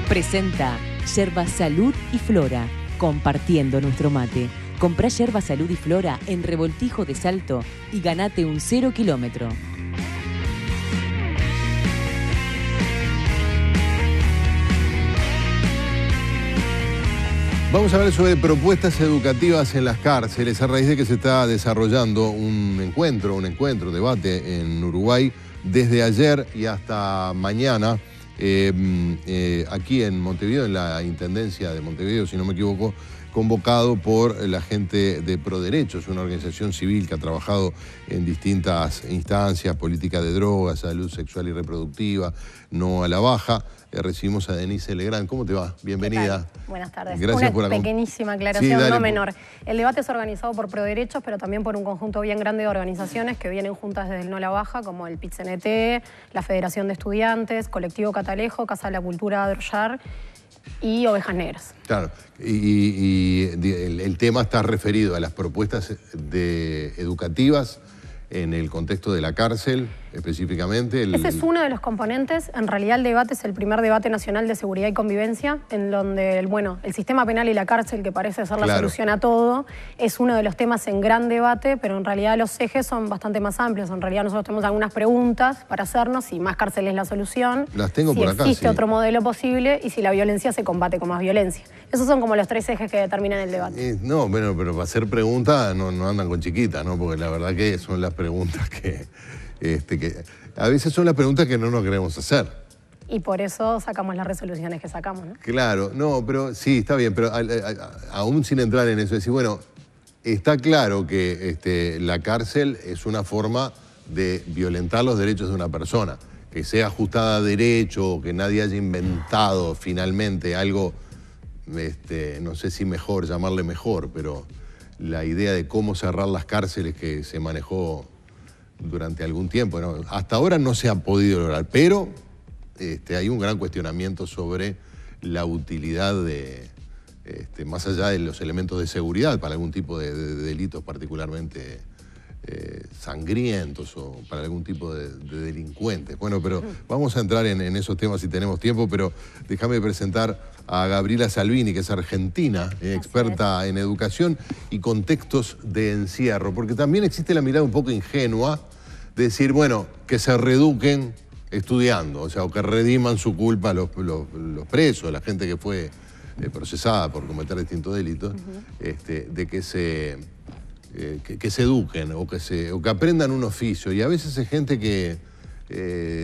Presenta Yerba Salud y Flora, compartiendo nuestro mate. Comprá Yerba Salud y Flora en Revoltijo de Salto y ganate un 0 kilómetro. Vamos a hablar sobre propuestas educativas en las cárceles a raíz de que se está desarrollando un debate en Uruguay desde ayer y hasta mañana. Aquí en Montevideo, en la Intendencia de Montevideo, si no me equivoco, convocado por la gente de ProDerechos, una organización civil que ha trabajado en distintas instancias, política de drogas, salud sexual y reproductiva, no a la baja. Recibimos a Denise Legrand. ¿Cómo te va? Bienvenida. Buenas tardes. Gracias por una pequeñísima aclaración, sí, no menor. El debate es organizado por ProDerechos, pero también por un conjunto bien grande de organizaciones que vienen juntas desde el No a la Baja, como el PIT-CNT, la Federación de Estudiantes, Colectivo Catalejo, Casa de la Cultura Adroyar y Ovejas Negras. Claro, y el tema está referido a las propuestas educativas en el contexto de la cárcel, específicamente. Ese es uno de los componentes. En realidad el debate es el primer debate nacional de seguridad y convivencia, en donde el sistema penal y la cárcel, que parece ser la solución a todo, es uno de los temas en gran debate, pero en realidad los ejes son bastante más amplios. En realidad nosotros tenemos algunas preguntas para hacernos, si más cárcel es la solución, las tengo por acá, si existe otro modelo posible y si la violencia se combate con más violencia. Esos son como los tres ejes que determinan el debate. No, bueno, pero para hacer preguntas no andan con chiquitas, ¿no? Porque la verdad que son las preguntas que a veces son las preguntas que no nos queremos hacer. Y por eso sacamos las resoluciones que sacamos, ¿no? Claro, no, pero sí, está bien, pero aún sin entrar en eso, decir, bueno, está claro que la cárcel es una forma de violentar los derechos de una persona, que sea ajustada a derecho, que nadie haya inventado finalmente algo, no sé si mejor, llamarle mejor, pero la idea de cómo cerrar las cárceles que se manejó durante algún tiempo, ¿no? Hasta ahora no se ha podido lograr, pero hay un gran cuestionamiento sobre la utilidad de, más allá de los elementos de seguridad para algún tipo de delitos particularmente sangrientos o para algún tipo de delincuentes. Bueno, pero vamos a entrar en esos temas si tenemos tiempo, pero déjame presentar a Gabriela Salvini, que es argentina, experta en educación y contextos de encierro, porque también existe la mirada un poco ingenua de decir, bueno, que se reeduquen estudiando, o sea, o que rediman su culpa los presos, la gente que fue procesada por cometer distintos delitos, de que se eduquen o que aprendan un oficio. Y a veces es gente que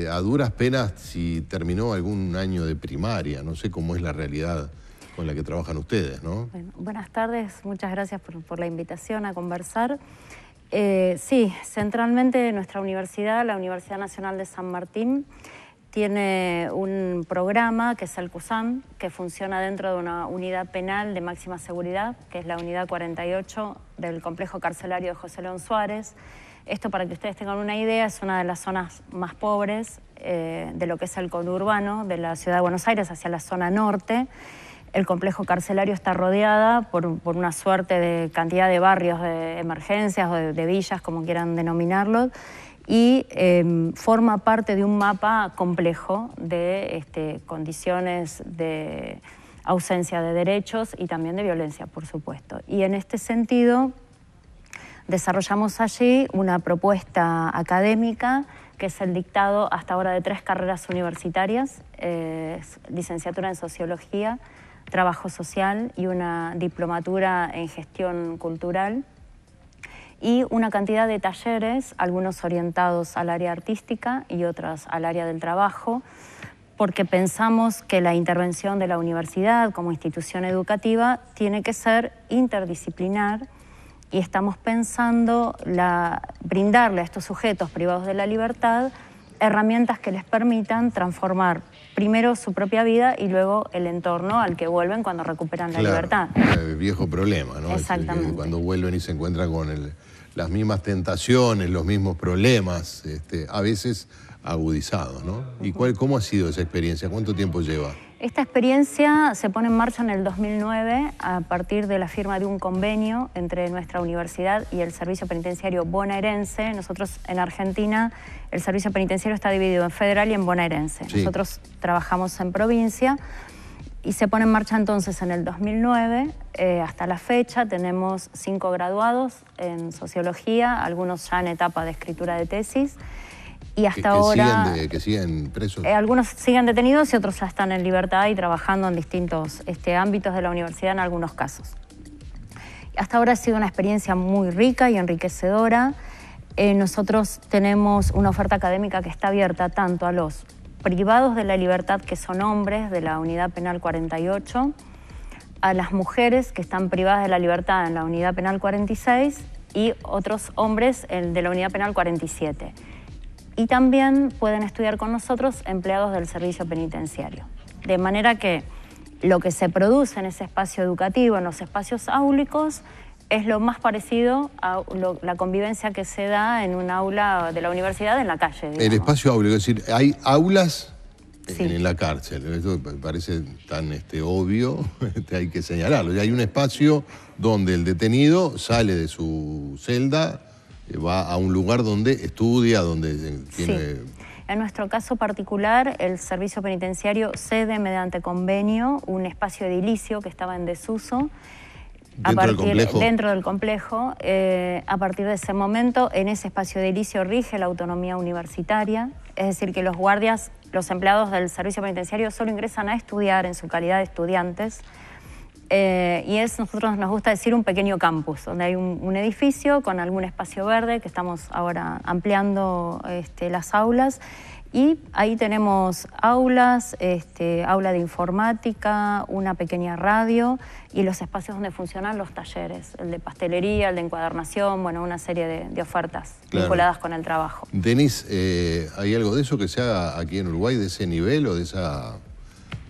a duras penas, si terminó algún año de primaria, no sé cómo es la realidad con la que trabajan ustedes, ¿no? Bueno, buenas tardes, muchas gracias por la invitación a conversar. Sí, centralmente nuestra universidad, la Universidad Nacional de San Martín, tiene un programa que es el CUSAM, que funciona dentro de una unidad penal de máxima seguridad, que es la unidad 48 del complejo carcelario de José León Suárez. Esto, para que ustedes tengan una idea, es una de las zonas más pobres de lo que es el conurbano de la ciudad de Buenos Aires, hacia la zona norte. El complejo carcelario está rodeada por una suerte de cantidad de barrios de emergencias o de villas, como quieran denominarlo, y forma parte de un mapa complejo de condiciones de ausencia de derechos y también de violencia, por supuesto. Y en este sentido desarrollamos allí una propuesta académica que es el dictado hasta ahora de 3 carreras universitarias, licenciatura en Sociología, Trabajo Social y una diplomatura en Gestión Cultural, y una cantidad de talleres, algunos orientados al área artística y otros al área del trabajo, porque pensamos que la intervención de la universidad como institución educativa tiene que ser interdisciplinar y estamos pensando brindarle a estos sujetos privados de la libertad herramientas que les permitan transformar primero su propia vida y luego el entorno al que vuelven cuando recuperan la libertad. El viejo problema, ¿no? Exactamente. Cuando vuelven y se encuentran con las mismas tentaciones, los mismos problemas, a veces agudizados, ¿no? ¿Y cómo ha sido esa experiencia? ¿Cuánto tiempo lleva? Esta experiencia se pone en marcha en el 2009 a partir de la firma de un convenio entre nuestra universidad y el Servicio Penitenciario Bonaerense. Nosotros en Argentina el Servicio Penitenciario está dividido en federal y en bonaerense. Sí. Nosotros trabajamos en provincia Y se pone en marcha entonces en el 2009, hasta la fecha tenemos 5 graduados en sociología, algunos ya en etapa de escritura de tesis, y hasta ahora... ¿Que siguen presos? Algunos siguen detenidos y otros ya están en libertad y trabajando en distintos ámbitos de la universidad en algunos casos. Hasta ahora ha sido una experiencia muy rica y enriquecedora. Nosotros tenemos una oferta académica que está abierta tanto a los privados de la libertad, que son hombres de la Unidad Penal 48, a las mujeres que están privadas de la libertad en la Unidad Penal 46 y otros hombres de la Unidad Penal 47. Y también pueden estudiar con nosotros empleados del servicio penitenciario. De manera que lo que se produce en ese espacio educativo, en los espacios áulicos, es lo más parecido a la convivencia que se da en un aula de la universidad en la calle, digamos. El espacio áulico, es decir, hay aulas en la cárcel. Esto me parece tan obvio, hay que señalarlo. Y hay un espacio donde el detenido sale de su celda, va a un lugar donde estudia, donde tiene... Sí. En nuestro caso particular, el servicio penitenciario cede mediante convenio un espacio edilicio que estaba en desuso. Dentro del complejo. A partir de ese momento, en ese espacio edilicio rige la autonomía universitaria, es decir, que los guardias, los empleados del servicio penitenciario solo ingresan a estudiar en su calidad de estudiantes. Y nosotros nos gusta decir un pequeño campus, donde hay un edificio con algún espacio verde, que estamos ahora ampliando las aulas, y ahí tenemos aulas, aula de informática, una pequeña radio y los espacios donde funcionan los talleres, el de pastelería, el de encuadernación, bueno, una serie de ofertas vinculadas con el trabajo. Denis, ¿hay algo de eso que se haga aquí en Uruguay, de ese nivel o de esa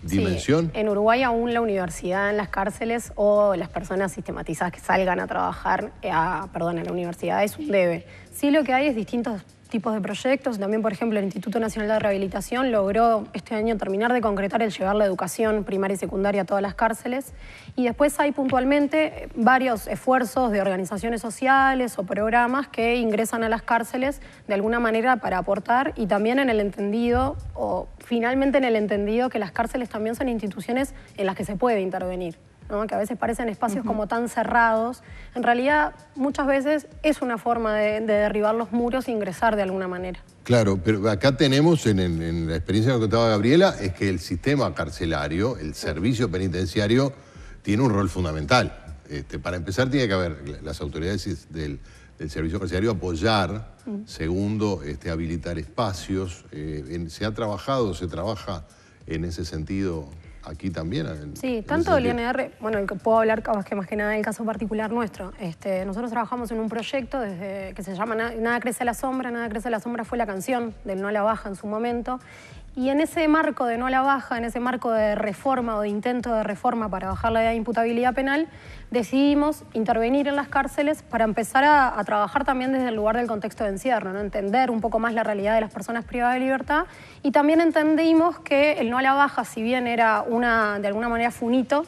dimensión? Sí, en Uruguay aún la universidad en las cárceles o las personas sistematizadas que salgan a trabajar a la universidad es un debe. Sí, lo que hay es distintos tipos de proyectos. También, por ejemplo, el Instituto Nacional de Rehabilitación logró este año terminar de concretar el llevar la educación primaria y secundaria a todas las cárceles. Y después hay puntualmente varios esfuerzos de organizaciones sociales o programas que ingresan a las cárceles de alguna manera para aportar, y también en el entendido, o finalmente en el entendido, que las cárceles también son instituciones en las que se puede intervenir, ¿no? Que a veces parecen espacios como tan cerrados. En realidad, muchas veces es una forma de derribar los muros e ingresar de alguna manera. Claro, pero acá tenemos, en la experiencia que contaba Gabriela, es que el sistema carcelario, el servicio penitenciario, tiene un rol fundamental. Para empezar, tiene que haber las autoridades del servicio carcelario apoyar. Segundo, habilitar espacios. Se trabaja en ese sentido aquí también. Sí, tanto el INR, bueno, el que puedo hablar más que nada del caso particular nuestro. Nosotros trabajamos en un proyecto que se llama Nada crece a la sombra. Nada crece a la sombra fue la canción del No a la Baja en su momento. Y en ese marco de No a la Baja, en ese marco de reforma o de intento de reforma para bajar la edad de imputabilidad penal, decidimos intervenir en las cárceles para empezar a trabajar también desde el lugar del contexto de encierro, ¿no? Entender un poco más la realidad de las personas privadas de libertad, y también entendimos que el No a la Baja, si bien era de alguna manera fue un hito,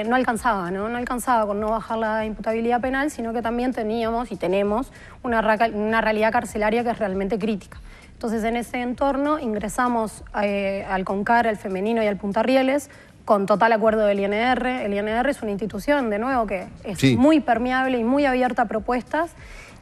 no alcanzaba, ¿no? No alcanzaba con no bajar la imputabilidad penal, sino que también teníamos y tenemos una realidad carcelaria que es realmente crítica. Entonces, en ese entorno ingresamos al CONCAR, al Femenino y al Punta Rieles, con total acuerdo del INR. El INR es una institución, de nuevo, que es muy permeable y muy abierta a propuestas.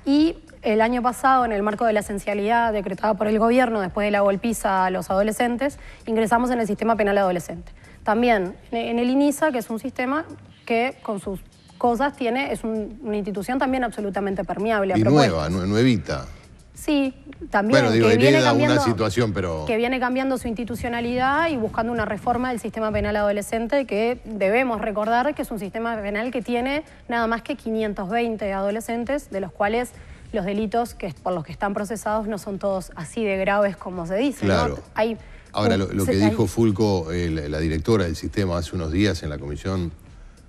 Y el año pasado, en el marco de la esencialidad decretada por el gobierno después de la golpiza a los adolescentes, ingresamos en el sistema penal adolescente. También en el INISA, que es un sistema que con sus cosas es una institución también absolutamente permeable a propuestas. Nuevita. Sí, también. Bueno, que viene cambiando una situación, pero... Que viene cambiando su institucionalidad y buscando una reforma del sistema penal adolescente, que debemos recordar que es un sistema penal que tiene nada más que 520 adolescentes, de los cuales los delitos por los que están procesados no son todos así de graves como se dice, claro. ¿no? Ahora, lo que dijo Fulco, la directora del sistema, hace unos días en la comisión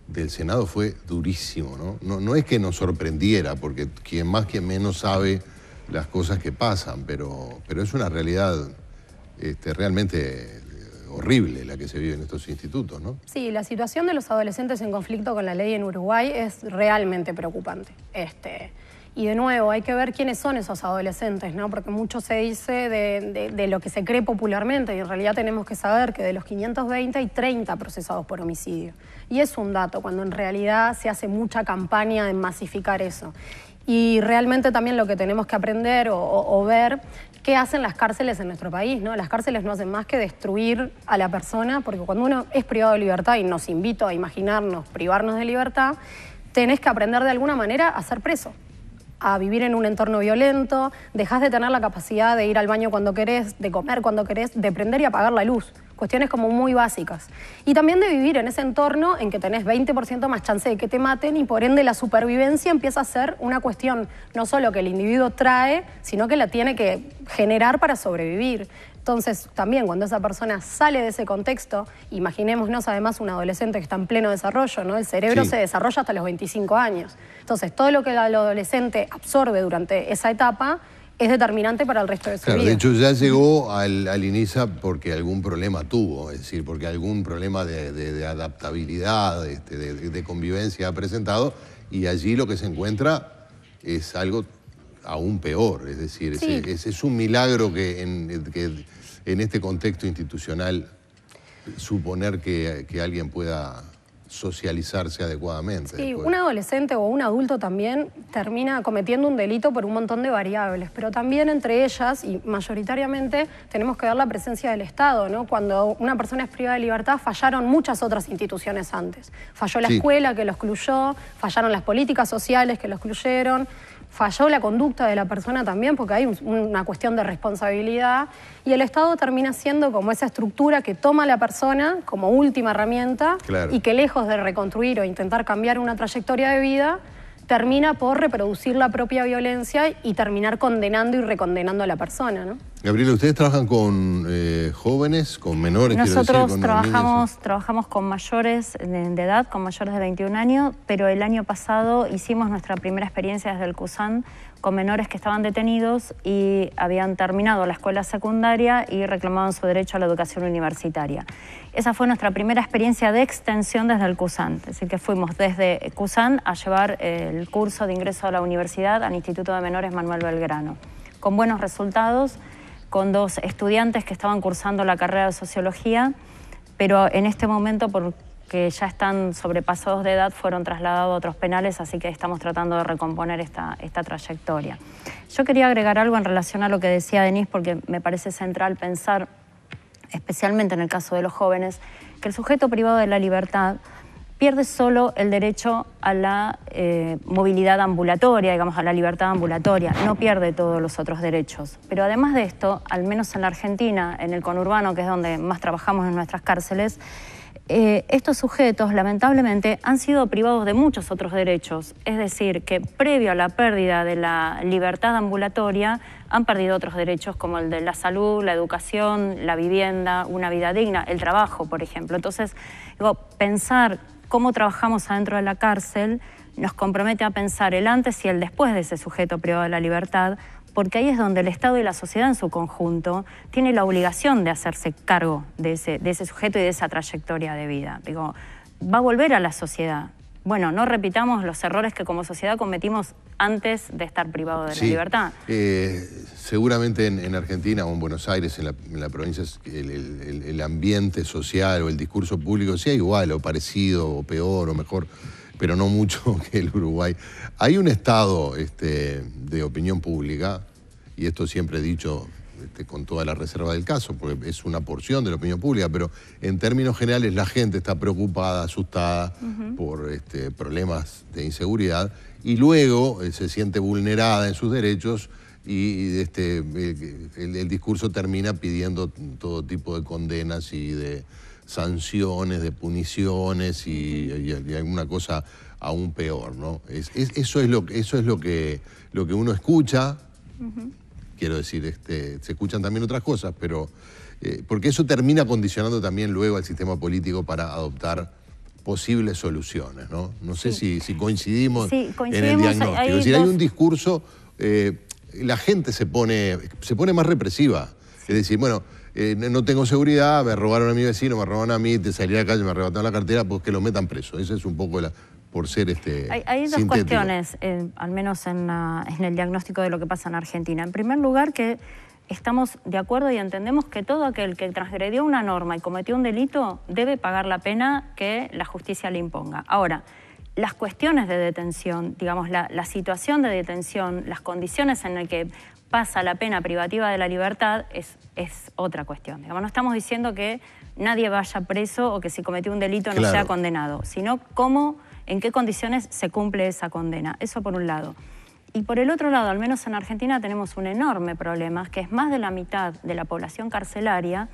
del Senado fue durísimo, ¿no? No es que nos sorprendiera, porque quien más, quien menos sabe las cosas que pasan, pero es una realidad realmente horrible la que se vive en estos institutos, ¿no? Sí, la situación de los adolescentes en conflicto con la ley en Uruguay es realmente preocupante. Y de nuevo, hay que ver quiénes son esos adolescentes, ¿no? Porque mucho se dice de lo que se cree popularmente y en realidad tenemos que saber que de los 520 hay 30 procesados por homicidio. Y es un dato, cuando en realidad se hace mucha campaña en masificar eso. Y realmente también lo que tenemos que aprender o ver qué hacen las cárceles en nuestro país, ¿no? Las cárceles no hacen más que destruir a la persona, porque cuando uno es privado de libertad, y nos invito a imaginarnos privarnos de libertad, tenés que aprender de alguna manera a ser preso, a vivir en un entorno violento, dejás de tener la capacidad de ir al baño cuando querés, de comer cuando querés, de prender y apagar la luz. Cuestiones como muy básicas. Y también de vivir en ese entorno en que tenés 20% más chance de que te maten y por ende la supervivencia empieza a ser una cuestión no solo que el individuo trae, sino que la tiene que generar para sobrevivir. Entonces, también cuando esa persona sale de ese contexto, imaginémonos además un adolescente que está en pleno desarrollo, ¿no? El cerebro se desarrolla hasta los 25 años. Entonces, todo lo que el adolescente absorbe durante esa etapa es determinante para el resto de su vida. De hecho, ya llegó al INISA porque algún problema tuvo, es decir, porque algún problema de adaptabilidad, de convivencia ha presentado, y allí lo que se encuentra es algo aún peor, es decir, es un milagro que en este contexto institucional suponer que alguien pueda socializarse adecuadamente. Sí, un adolescente o un adulto también termina cometiendo un delito por un montón de variables, pero también entre ellas, y mayoritariamente, tenemos que ver la presencia del Estado, ¿no? Cuando una persona es privada de libertad, fallaron muchas otras instituciones antes. Falló la escuela, que lo excluyó, fallaron las políticas sociales, que lo excluyeron, falló la conducta de la persona también, porque hay una cuestión de responsabilidad, y el Estado termina siendo como esa estructura que toma a la persona como última herramienta y que lejos de reconstruir o intentar cambiar una trayectoria de vida, termina por reproducir la propia violencia y terminar condenando y recondenando a la persona, ¿no? Gabriela, ¿ustedes trabajan con jóvenes, con menores? Nosotros trabajamos con mayores de edad, con mayores de 21 años, pero el año pasado hicimos nuestra primera experiencia desde el CUSAN con menores que estaban detenidos y habían terminado la escuela secundaria y reclamaban su derecho a la educación universitaria. Esa fue nuestra primera experiencia de extensión desde el CUSAN, es decir, que fuimos desde CUSAN a llevar el curso de ingreso a la universidad al Instituto de Menores Manuel Belgrano, con buenos resultados, con 2 estudiantes que estaban cursando la carrera de Sociología, pero en este momento, porque ya están sobrepasados de edad, fueron trasladados a otros penales, así que estamos tratando de recomponer esta trayectoria. Yo quería agregar algo en relación a lo que decía Denise, porque me parece central pensar, especialmente en el caso de los jóvenes, que el sujeto privado de la libertad pierde solo el derecho a la movilidad ambulatoria, digamos, a la libertad ambulatoria, no pierde todos los otros derechos. Pero además de esto, al menos en la Argentina, en el conurbano, que es donde más trabajamos en nuestras cárceles, estos sujetos, lamentablemente, han sido privados de muchos otros derechos. Es decir, que previo a la pérdida de la libertad ambulatoria, han perdido otros derechos como el de la salud, la educación, la vivienda, una vida digna, el trabajo, por ejemplo. Entonces, digo, pensar cómo trabajamos adentro de la cárcel nos compromete a pensar el antes y el después de ese sujeto privado de la libertad, porque ahí es donde el Estado y la sociedad en su conjunto tiene la obligación de hacerse cargo de ese sujeto y de esa trayectoria de vida. Digo, va a volver a la sociedad. Bueno, no repitamos los errores que como sociedad cometimos antes de estar privado de la libertad. Seguramente en Argentina o en Buenos Aires, en la provincia, el ambiente social o el discurso público sea igual o parecido o peor o mejor, pero no mucho que el Uruguay. Hay un estado de opinión pública, y esto siempre he dicho con toda la reserva del caso, porque es una porción de la opinión pública, pero en términos generales la gente está preocupada, asustada por problemas de inseguridad, y luego se siente vulnerada en sus derechos y el discurso termina pidiendo todo tipo de condenas y de sanciones, de puniciones y alguna cosa aún peor, ¿no? Eso es lo que uno escucha. Quiero decir, se escuchan también otras cosas, pero porque eso termina condicionando también luego al sistema político para adoptar posibles soluciones, ¿no? No sé si coincidimos en el diagnóstico. Es decir, hay un discurso, la gente se pone más represiva. Es decir, bueno, no tengo seguridad, me robaron a mi vecino, me robaron a mí, te salí a la calle, me arrebataron la cartera, pues que lo metan preso. Esa es un poco por ser Hay dos cuestiones, al menos en el diagnóstico de lo que pasa en Argentina. En primer lugar, que estamos de acuerdo y entendemos que todo aquel que transgredió una norma y cometió un delito debe pagar la pena que la justicia le imponga. Ahora, las cuestiones de detención, digamos, la situación de detención, las condiciones en las que pasa la pena privativa de la libertad es otra cuestión. Digamos, no estamos diciendo que nadie vaya preso o que si cometió un delito no sea condenado, sino en qué condiciones se cumple esa condena. Eso por un lado. Y por el otro lado, al menos en Argentina tenemos un enorme problema, que es más de la mitad de la población carcelaria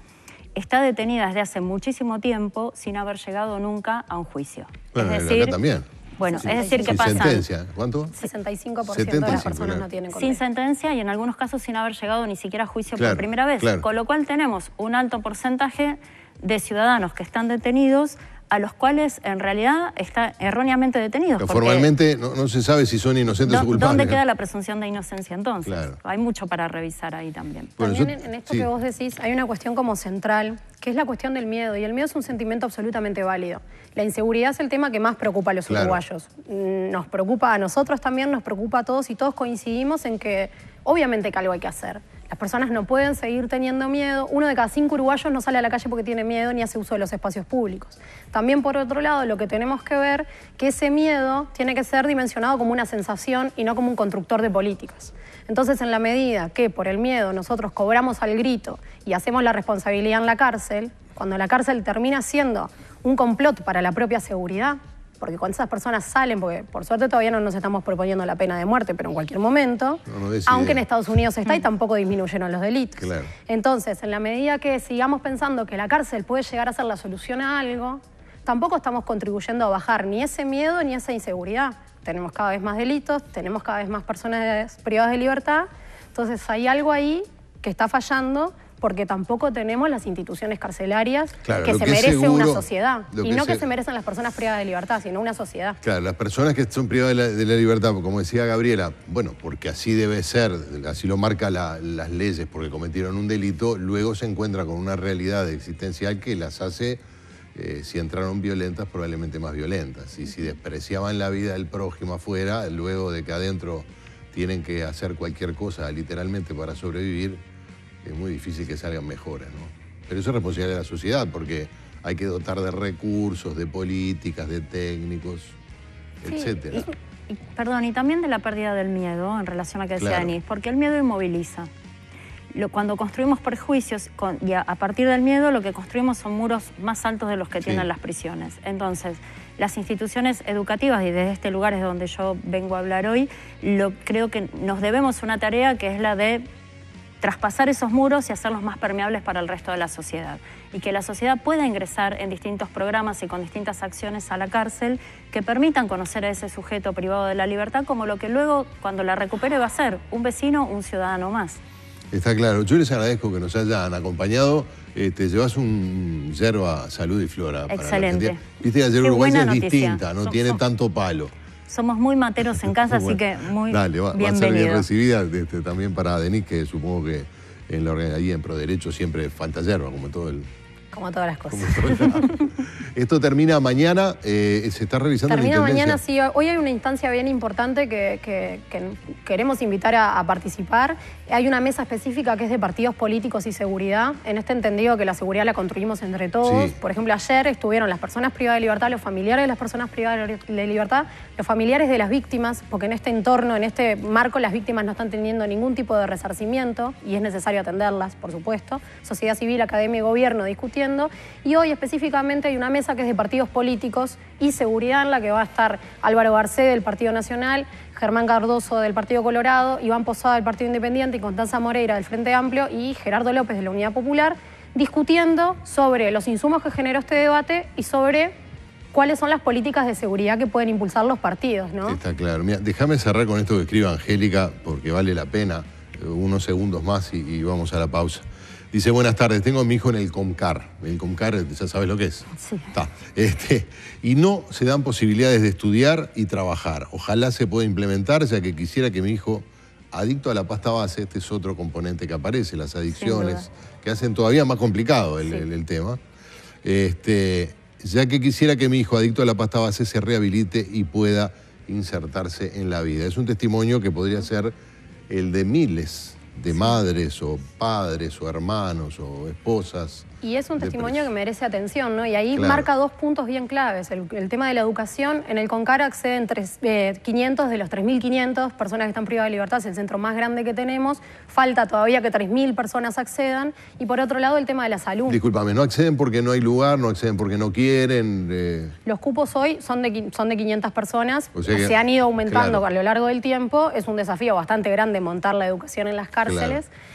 está detenida desde hace muchísimo tiempo sin haber llegado nunca a un juicio. Bueno, es decir, acá también. Bueno, sí, es decir, que pasan... sentencia, ¿cuánto? 65% de las personas no tienen condena. Sin sentencia y en algunos casos sin haber llegado ni siquiera a juicio por primera vez. Con lo cual tenemos un alto porcentaje de ciudadanos que están detenidos a los cuales en realidad están erróneamente detenidos. Pero formalmente no se sabe si son inocentes o culpables. ¿Dónde queda la presunción de inocencia entonces? Hay mucho para revisar ahí también. Bueno, también en esto que vos decís hay una cuestión como central, que es la cuestión del miedo. Y el miedo es un sentimiento absolutamente válido. La inseguridad es el tema que más preocupa a los uruguayos. Nos preocupa a nosotros también, nos preocupa a todos y todos coincidimos en que obviamente que algo hay que hacer. Las personas no pueden seguir teniendo miedo. 1 de cada 5 uruguayos no sale a la calle porque tiene miedo ni hace uso de los espacios públicos. También, por otro lado, lo que tenemos que ver que ese miedo tiene que ser dimensionado como una sensación y no como un constructor de políticas. Entonces, en la medida que por el miedo nosotros cobramos al grito y hacemos la responsabilidad en la cárcel, cuando la cárcel termina siendo un complot para la propia seguridad, porque cuando esas personas salen, porque por suerte todavía no nos estamos proponiendo la pena de muerte, pero en cualquier momento, aunque en Estados Unidos está y tampoco disminuyeron los delitos. Entonces, en la medida que sigamos pensando que la cárcel puede llegar a ser la solución a algo, tampoco estamos contribuyendo a bajar ni ese miedo ni esa inseguridad. Tenemos cada vez más delitos, tenemos cada vez más personas privadas de libertad, entonces hay algo ahí que está fallando, porque tampoco tenemos las instituciones carcelarias que se merece una sociedad. Y no que se merecen las personas privadas de libertad, sino una sociedad. Claro, las personas que son privadas de la libertad, como decía Gabriela, bueno, porque así debe ser, así lo marcan las leyes, porque cometieron un delito, luego se encuentran con una realidad existencial que las hace, si entraron violentas, probablemente más violentas. Y si despreciaban la vida del prójimo afuera, luego de que adentro tienen que hacer cualquier cosa, literalmente, para sobrevivir, es muy difícil que salgan mejores, ¿no? Pero eso es responsabilidad de la sociedad, porque hay que dotar de recursos, de políticas, de técnicos, etcétera. Perdón, y también de la pérdida del miedo en relación a lo que decía Denis, porque el miedo inmoviliza. Cuando construimos prejuicios y a partir del miedo lo que construimos son muros más altos de los que tienen las prisiones. Entonces, las instituciones educativas, y desde este lugar es donde yo vengo a hablar hoy, creo que nos debemos una tarea que es la de traspasar esos muros y hacerlos más permeables para el resto de la sociedad. Y que la sociedad pueda ingresar en distintos programas y con distintas acciones a la cárcel que permitan conocer a ese sujeto privado de la libertad como lo que luego, cuando la recupere, va a ser un vecino, un ciudadano más. Está claro. Yo les agradezco que nos hayan acompañado. Te llevas un yerba Salud y Flora. Excelente. Para viste, la yerba uruguaya es distinta, no tiene tanto palo. Somos muy materos en casa, así que muy bienvenido. Va a ser bien recibida también para Denis, que supongo que ahí en ProDerecho siempre falta yerba, como todo el... Como todas las cosas. Esto termina mañana, se está revisando la Termina mañana, sí. Hoy hay una instancia bien importante que queremos invitar a participar. Hay una mesa específica que es de partidos políticos y seguridad. En este entendido que la seguridad la construimos entre todos. Por ejemplo, ayer estuvieron las personas privadas de libertad, los familiares de las personas privadas de libertad, los familiares de las víctimas, porque en este entorno, en este marco, las víctimas no están teniendo ningún tipo de resarcimiento y es necesario atenderlas, por supuesto. Sociedad civil, academia y gobierno discutiendo. Y hoy específicamente hay una mesa que es de partidos políticos y seguridad, en la que va a estar Álvaro Garcé del Partido Nacional, Germán Cardoso del Partido Colorado, Iván Posada del Partido Independiente y Constanza Moreira del Frente Amplio y Gerardo López de la Unidad Popular, discutiendo sobre los insumos que generó este debate y sobre cuáles son las políticas de seguridad que pueden impulsar los partidos, ¿no? Está claro. Mira, déjame cerrar con esto que escribe Angélica, porque vale la pena, unos segundos más y vamos a la pausa. Dice, buenas tardes, tengo a mi hijo en el Comcar. El Comcar, ya sabes lo que es. Sí. Está. Y no se dan posibilidades de estudiar y trabajar. Ojalá se pueda implementar, ya que quisiera que mi hijo, adicto a la pasta base, este es otro componente que aparece, las adicciones, que hacen todavía más complicado el tema. ya que quisiera que mi hijo adicto a la pasta base se rehabilite y pueda insertarse en la vida. Es un testimonio que podría ser el de miles de madres o padres o hermanos o esposas. Y es un testimonio que merece atención, ¿no? Y ahí Claro. marca dos puntos bien claves. El tema de la educación. En el CONCAR acceden 500 de los 3.500 personas que están privadas de libertad. Es el centro más grande que tenemos. Falta todavía que 3.000 personas accedan. Y por otro lado, el tema de la salud. Discúlpame, no acceden porque no hay lugar, no acceden porque no quieren. Los cupos hoy son de 500 personas. O sea que, se han ido aumentando claro, a lo largo del tiempo. Es un desafío bastante grande montar la educación en las cárceles. Claro.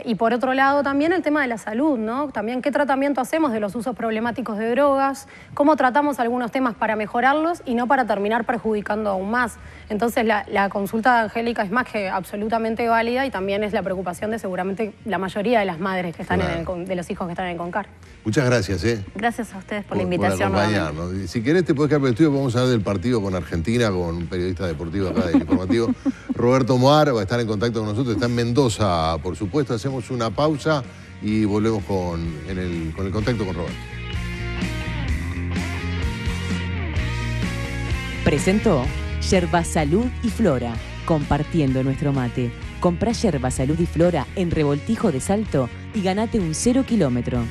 Y por otro lado también el tema de la salud, ¿no? También qué tratamiento hacemos de los usos problemáticos de drogas, cómo tratamos algunos temas para mejorarlos y no para terminar perjudicando aún más. Entonces la consulta de Angélica es más que absolutamente válida y también es la preocupación de seguramente la mayoría de las madres que están de los hijos que están en el CONCAR. Muchas gracias, Gracias a ustedes por la invitación. Por acompañarnos. Si querés te podés quedar por el estudio, vamos a hablar del partido con Argentina, con un periodista deportivo acá del Informativo. Roberto Moar va a estar en contacto con nosotros, está en Mendoza, por supuesto. Hacemos una pausa y volvemos con el contacto con Roberto. Presentó Yerba Salud y Flora, compartiendo nuestro mate. Comprá Yerba Salud y Flora en Revoltijo de Salto y ganate un 0 kilómetro.